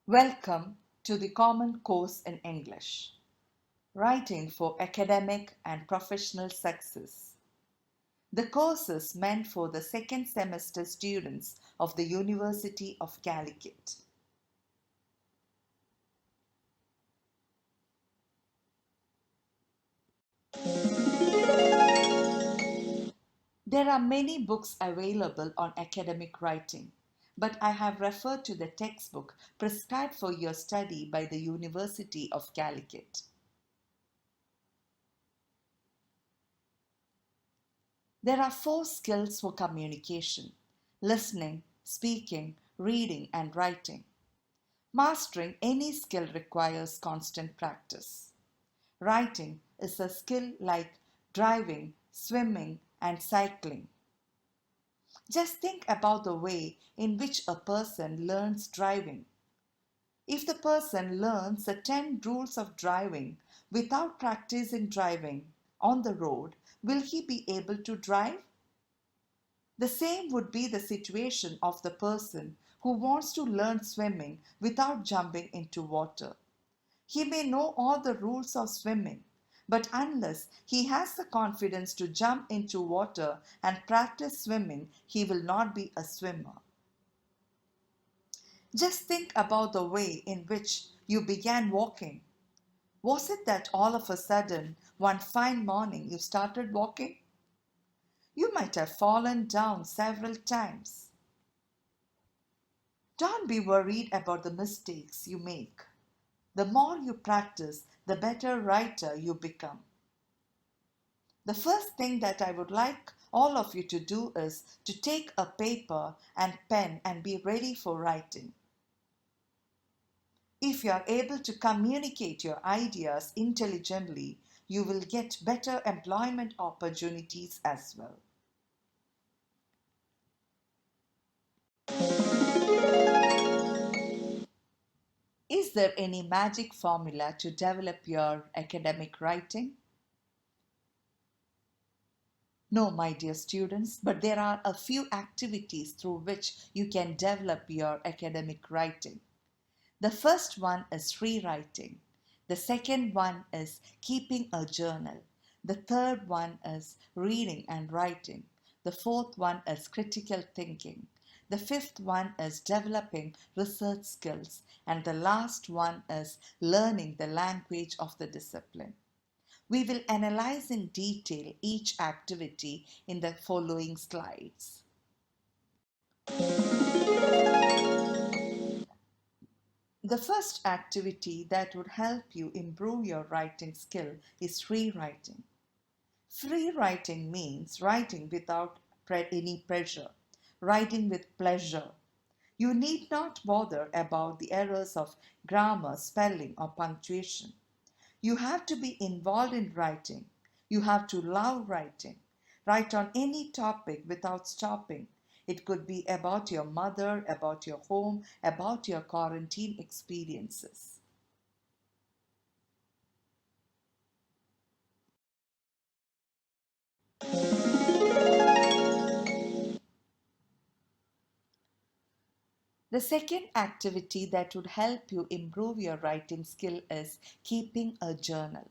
Welcome to the Common Course in English, Writing for Academic and Professional Success. The course is meant for the second semester students of the University of Calicut. There are many books available on academic writing, but I have referred to the textbook prescribed for your study by the University of Calicut. There are 4 skills for communication: listening, speaking, reading, and writing. Mastering any skill requires constant practice. Writing is a skill like driving, swimming, and cycling. Just think about the way in which a person learns driving. If the person learns the 10 rules of driving without practicing driving on the road, will he be able to drive? The same would be the situation of the person who wants to learn swimming without jumping into water. He may know all the rules of swimming, but unless he has the confidence to jump into water and practice swimming, he will not be a swimmer. Just think about the way in which you began walking. Was it that all of a sudden, one fine morning, you started walking? You might have fallen down several times. Don't be worried about the mistakes you make. The more you practice, the better writer you become. The first thing that I would like all of you to do is to take a paper and pen and be ready for writing. If you are able to communicate your ideas intelligently, you will get better employment opportunities as well. Is there any magic formula to develop your academic writing? No, my dear students, but there are a few activities through which you can develop your academic writing. The first one is rewriting. The second one is keeping a journal. The third one is reading and writing. The fourth one is critical thinking. The fifth one is developing research skills. And the last one is learning the language of the discipline. We will analyze in detail each activity in the following slides. The first activity that would help you improve your writing skill is rewriting. Free writing means writing without any pressure, writing with pleasure. You need not bother about the errors of grammar, spelling, or punctuation. You have to be involved in writing. You have to love writing. Write on any topic without stopping. It could be about your mother, about your home, about your quarantine experiences. The second activity that would help you improve your writing skill is keeping a journal.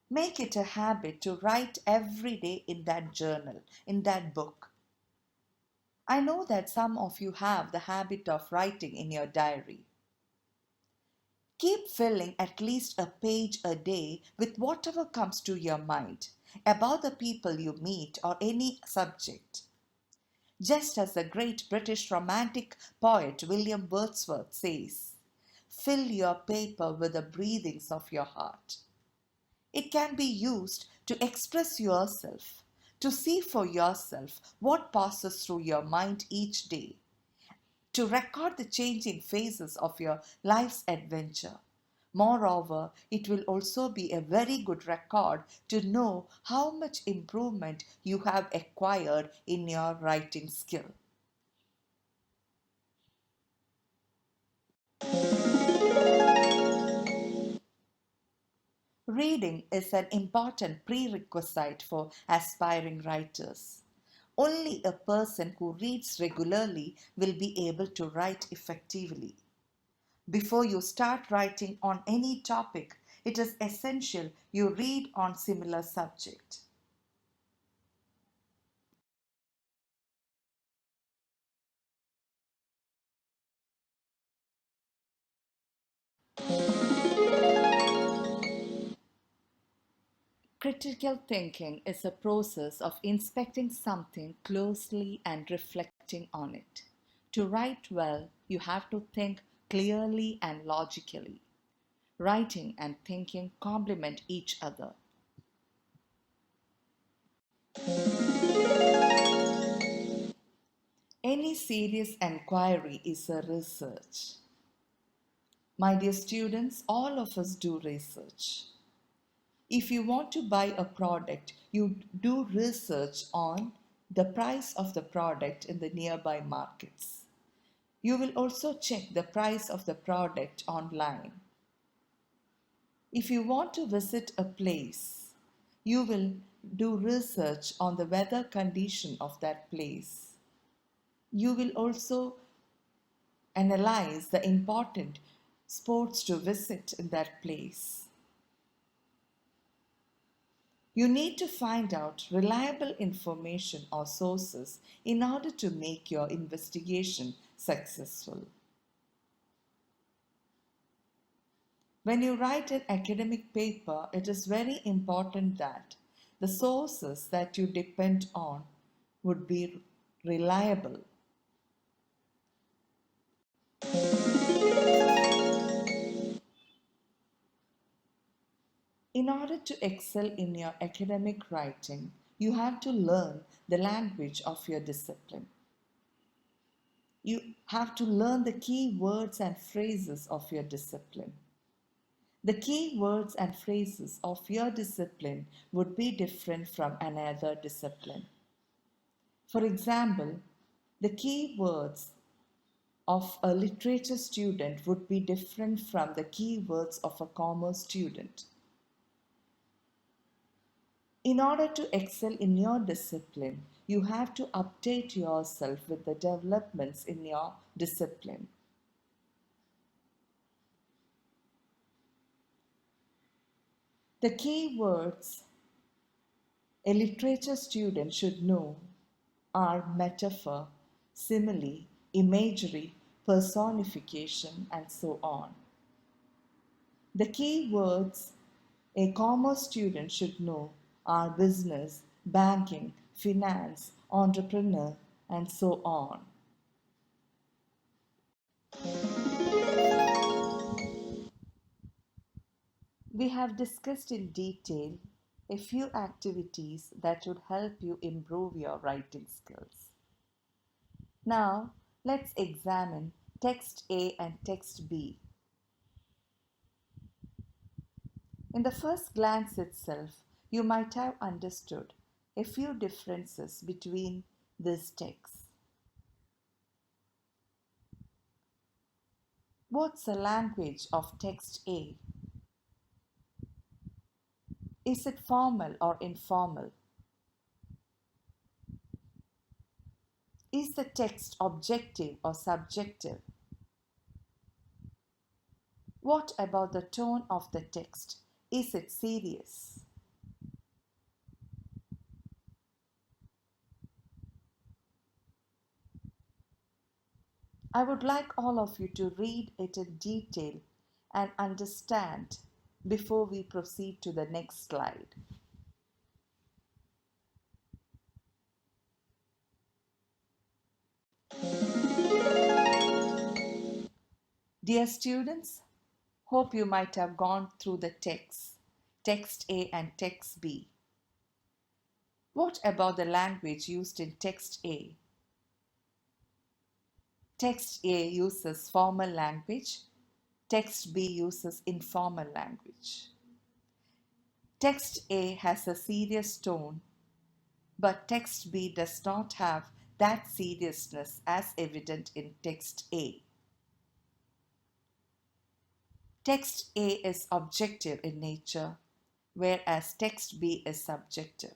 Make it a habit to write every day in that journal, in that book. I know that some of you have the habit of writing in your diary. Keep filling at least a page a day with whatever comes to your mind about the people you meet or any subject. Just as the great British romantic poet William Wordsworth says, fill your paper with the breathings of your heart. It can be used to express yourself, to see for yourself what passes through your mind each day, to record the changing phases of your life's adventure. Moreover, it will also be a very good record to know how much improvement you have acquired in your writing skill. Reading is an important prerequisite for aspiring writers. Only a person who reads regularly will be able to write effectively. Before you start writing on any topic, it is essential you read on similar subject. Critical thinking is a process of inspecting something closely and reflecting on it. To write well, you have to think clearly and logically. Writing and thinking complement each other. Any serious enquiry is a research. My dear students, all of us do research. If you want to buy a product, you do research on the price of the product in the nearby markets. You will also check the price of the product online. If you want to visit a place, you will do research on the weather condition of that place. You will also analyze the important sports to visit in that place. You need to find out reliable information or sources in order to make your investigation successful. When you write an academic paper, it is very important that the sources that you depend on would be reliable. In order to excel in your academic writing, you have to learn the language of your discipline. You have to learn the key words and phrases of your discipline. The key words and phrases of your discipline would be different from another discipline. For example, the key words of a literature student would be different from the key words of a commerce student. In order to excel in your discipline, you have to update yourself with the developments in your discipline. The key words a literature student should know are metaphor, simile, imagery, personification, and so on. The key words a commerce student should know are business, banking, finance, entrepreneur, and so on. We have discussed in detail a few activities that would help you improve your writing skills. Now, let's examine text A and text B. In the first glance itself, you might have understood a few differences between these texts. What's the language of text A? Is it formal or informal? Is the text objective or subjective? What about the tone of the text? Is it serious? I would like all of you to read it in detail and understand before we proceed to the next slide. Dear students, hope you might have gone through the text A and text B. What about the language used in text A? Text A uses formal language, text B uses informal language. Text A has a serious tone, but text B does not have that seriousness as evident in text A. Text A is objective in nature, whereas text B is subjective.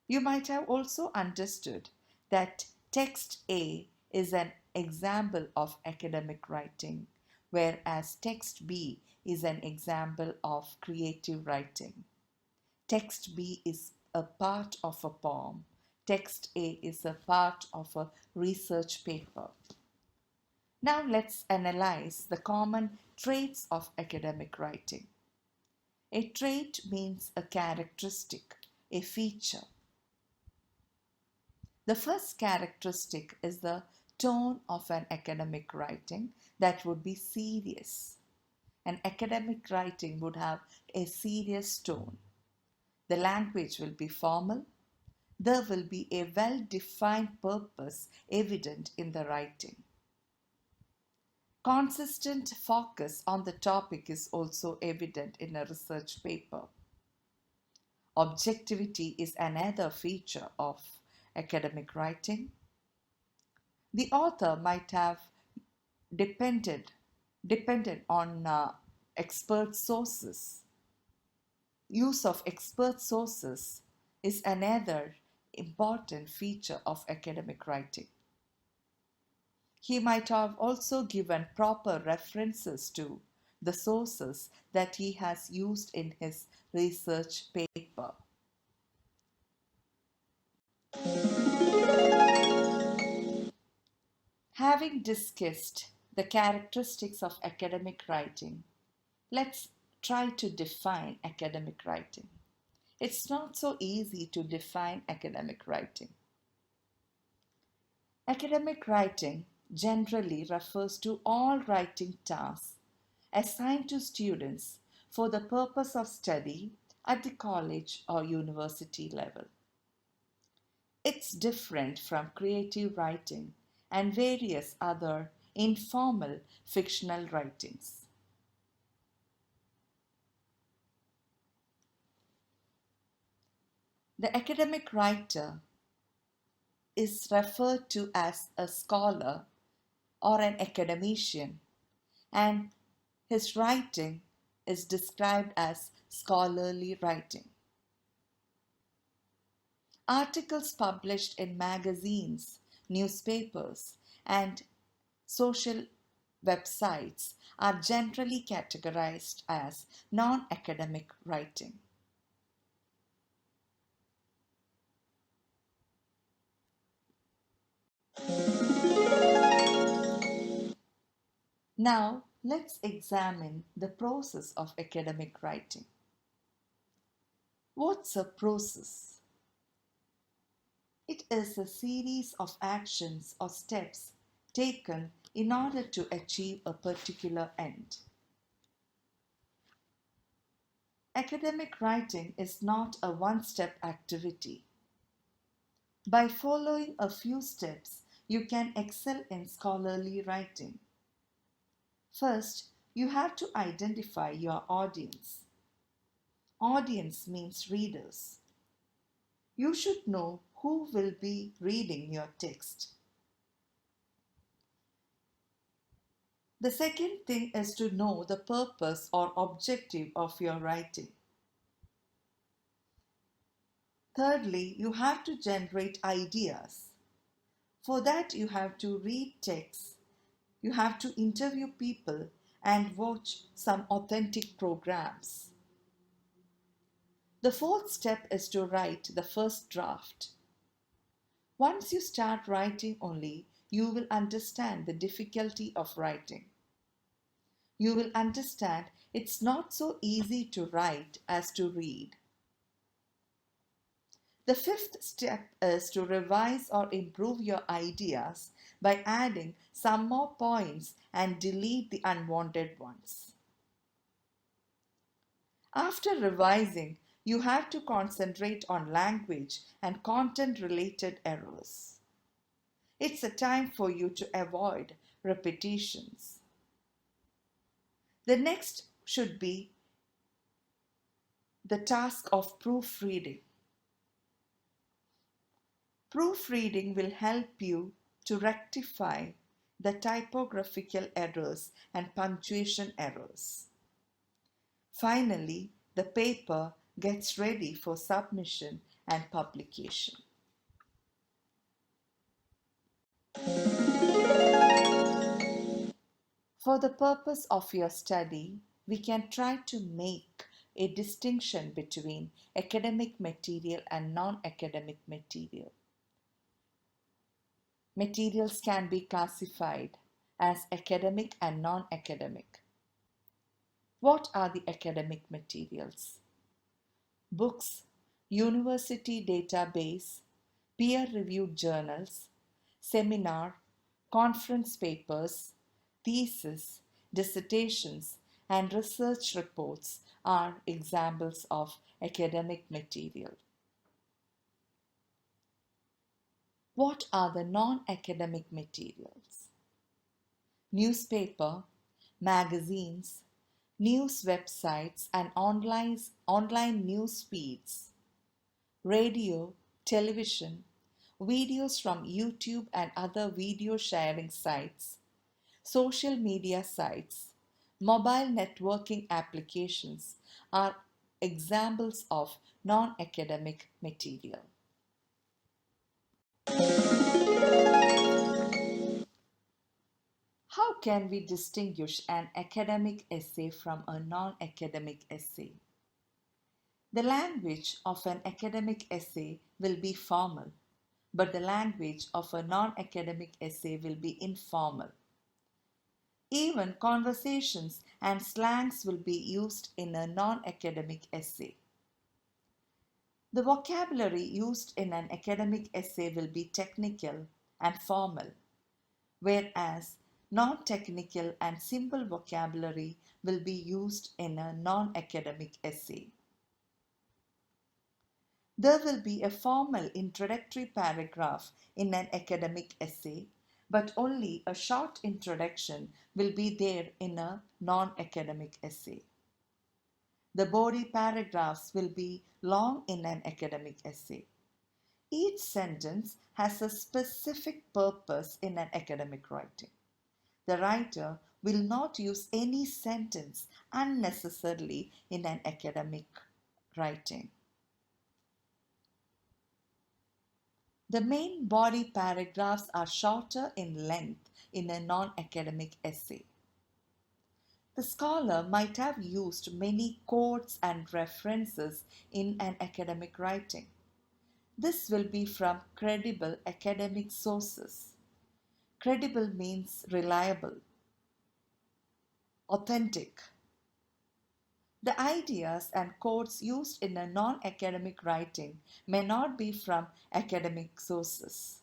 You might have also understood that text A is an example of academic writing, whereas text B is an example of creative writing. Text B is a part of a poem. Text A is a part of a research paper. Now let's analyze the common traits of academic writing. A trait means a characteristic, a feature. The first characteristic is the tone of an academic writing that would be serious. An academic writing would have a serious tone. The language will be formal. There will be a well-defined purpose evident in the writing. Consistent focus on the topic is also evident in a research paper. Objectivity is another feature of academic writing. The author might have depended on expert sources. Use of expert sources is another important feature of academic writing. He might have also given proper references to the sources that he has used in his research paper. Having discussed the characteristics of academic writing, let's try to define academic writing. It's not so easy to define academic writing. Academic writing generally refers to all writing tasks assigned to students for the purpose of study at the college or university level. It's different from creative writing and various other informal fictional writings. The academic writer is referred to as a scholar or an academician, and his writing is described as scholarly writing. Articles published in magazines, newspapers, and social websites are generally categorized as non-academic writing. Now, let's examine the process of academic writing. What's a process? It is a series of actions or steps taken in order to achieve a particular end. Academic writing is not a one-step activity. By following a few steps, you can excel in scholarly writing. First, you have to identify your audience. Audience means readers. You should know who will be reading your text. The second thing is to know the purpose or objective of your writing. Thirdly, you have to generate ideas. For that, you have to read texts, you have to interview people, and watch some authentic programs. The fourth step is to write the first draft. Once you start writing only, you will understand the difficulty of writing. You will understand it's not so easy to write as to read. The fifth step is to revise or improve your ideas by adding some more points and delete the unwanted ones. After revising, you have to concentrate on language and content-related errors. It's a time for you to avoid repetitions. The next should be the task of proofreading. Proofreading will help you to rectify the typographical errors and punctuation errors. Finally, the paper gets ready for submission and publication. For the purpose of your study, we can try to make a distinction between academic material and non-academic material. Materials can be classified as academic and non-academic. What are the academic materials? Books, university database, peer-reviewed journals, seminar, conference papers, thesis, dissertations, and research reports are examples of academic material. What are the non-academic materials? Newspaper, magazines, news websites and online news feeds, radio, television, videos from YouTube and other video sharing sites, social media sites, mobile networking applications are examples of non-academic material. How can we distinguish an academic essay from a non-academic essay? The language of an academic essay will be formal, but the language of a non-academic essay will be informal. Even conversations and slangs will be used in a non-academic essay. The vocabulary used in an academic essay will be technical and formal, whereas non-technical and simple vocabulary will be used in a non-academic essay. There will be a formal introductory paragraph in an academic essay, but only a short introduction will be there in a non-academic essay. The body paragraphs will be long in an academic essay. Each sentence has a specific purpose in an academic writing. The writer will not use any sentence unnecessarily in an academic writing. The main body paragraphs are shorter in length in a non-academic essay. The scholar might have used many quotes and references in an academic writing. This will be from credible academic sources. Credible means reliable, authentic. The ideas and quotes used in a non-academic writing may not be from academic sources.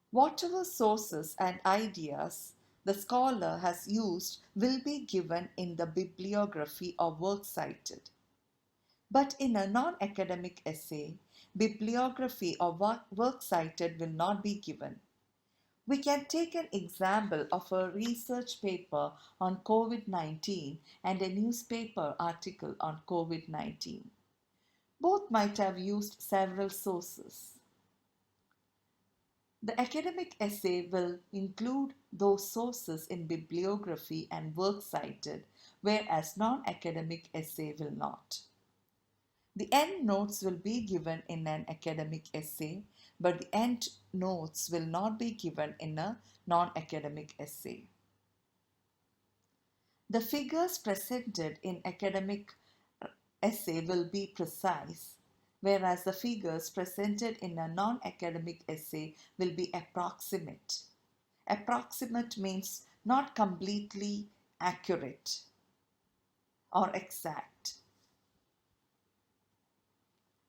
Whatever sources and ideas the scholar has used will be given in the bibliography or work cited. But in a non-academic essay, bibliography or work cited will not be given. We can take an example of a research paper on COVID-19 and a newspaper article on COVID-19. Both might have used several sources. The academic essay will include those sources in bibliography and work cited, whereas non-academic essay will not. The end notes will be given in an academic essay, but the end notes will not be given in a non-academic essay. The figures presented in academic essay will be precise, whereas the figures presented in a non-academic essay will be approximate. Approximate means not completely accurate or exact.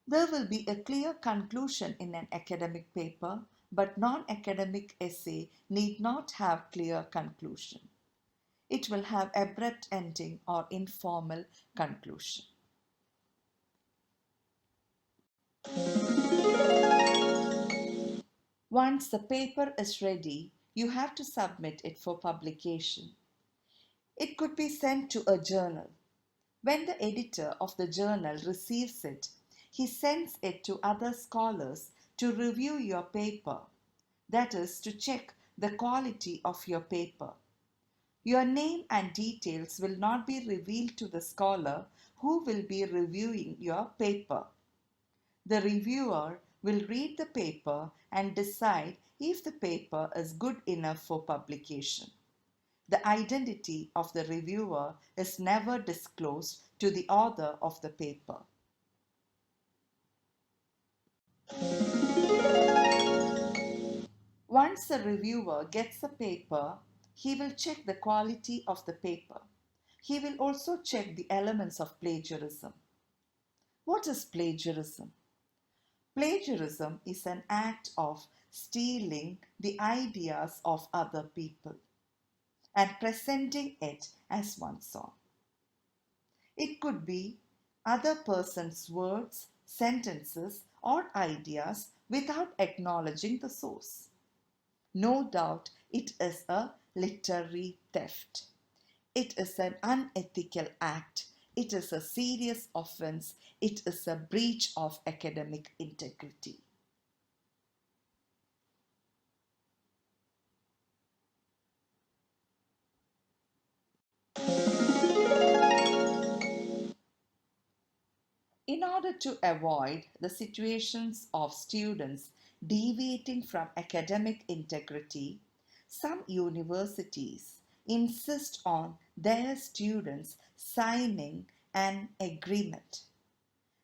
There will be a clear conclusion in an academic paper, but non-academic essay need not have clear conclusion. It will have abrupt ending or informal conclusion. Once the paper is ready, you have to submit it for publication. It could be sent to a journal. When the editor of the journal receives it, he sends it to other scholars to review your paper, that is, to check the quality of your paper. Your name and details will not be revealed to the scholar who will be reviewing your paper. The reviewer will read the paper and decide if the paper is good enough for publication. The identity of the reviewer is never disclosed to the author of the paper. Once the reviewer gets the paper, he will check the quality of the paper. He will also check the elements of plagiarism. What is plagiarism? Plagiarism is an act of stealing the ideas of other people and presenting it as one's own. It could be other person's words, sentences, or ideas without acknowledging the source. No doubt it is a literary theft. It is an unethical act. It is a serious offense. It is a breach of academic integrity. In order to avoid the situations of students deviating from academic integrity, some universities insist on their students signing an agreement.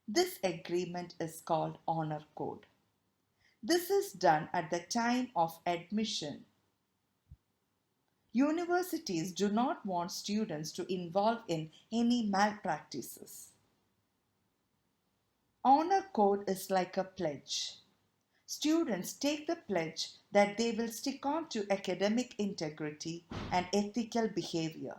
This agreement is called honor code. This is done at the time of admission. Universities do not want students to involve in any malpractices. Honor code is like a pledge. Students take the pledge that they will stick on to academic integrity and ethical behavior.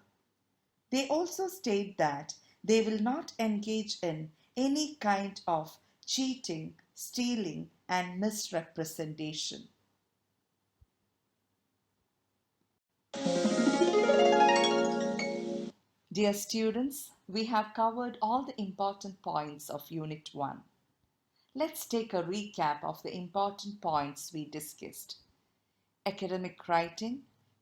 They also state that they will not engage in any kind of cheating, stealing, and misrepresentation. Dear students, we have covered all the important points of Unit 1. Let's take a recap of the important points we discussed. Academic writing,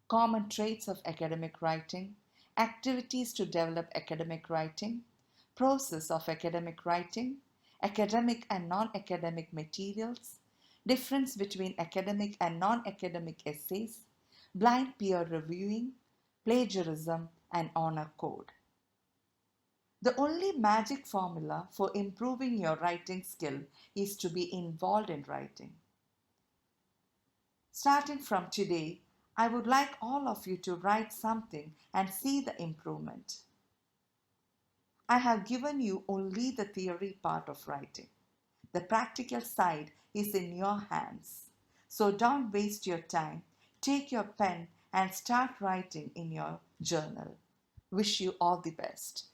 common traits of academic writing, activities to develop academic writing, process of academic writing, academic and non-academic materials, difference between academic and non-academic essays, blind peer reviewing, plagiarism, and honor code. The only magic formula for improving your writing skill is to be involved in writing. Starting from today, I would like all of you to write something and see the improvement. I have given you only the theory part of writing. The practical side is in your hands. So don't waste your time. Take your pen and start writing in your journal. Wish you all the best.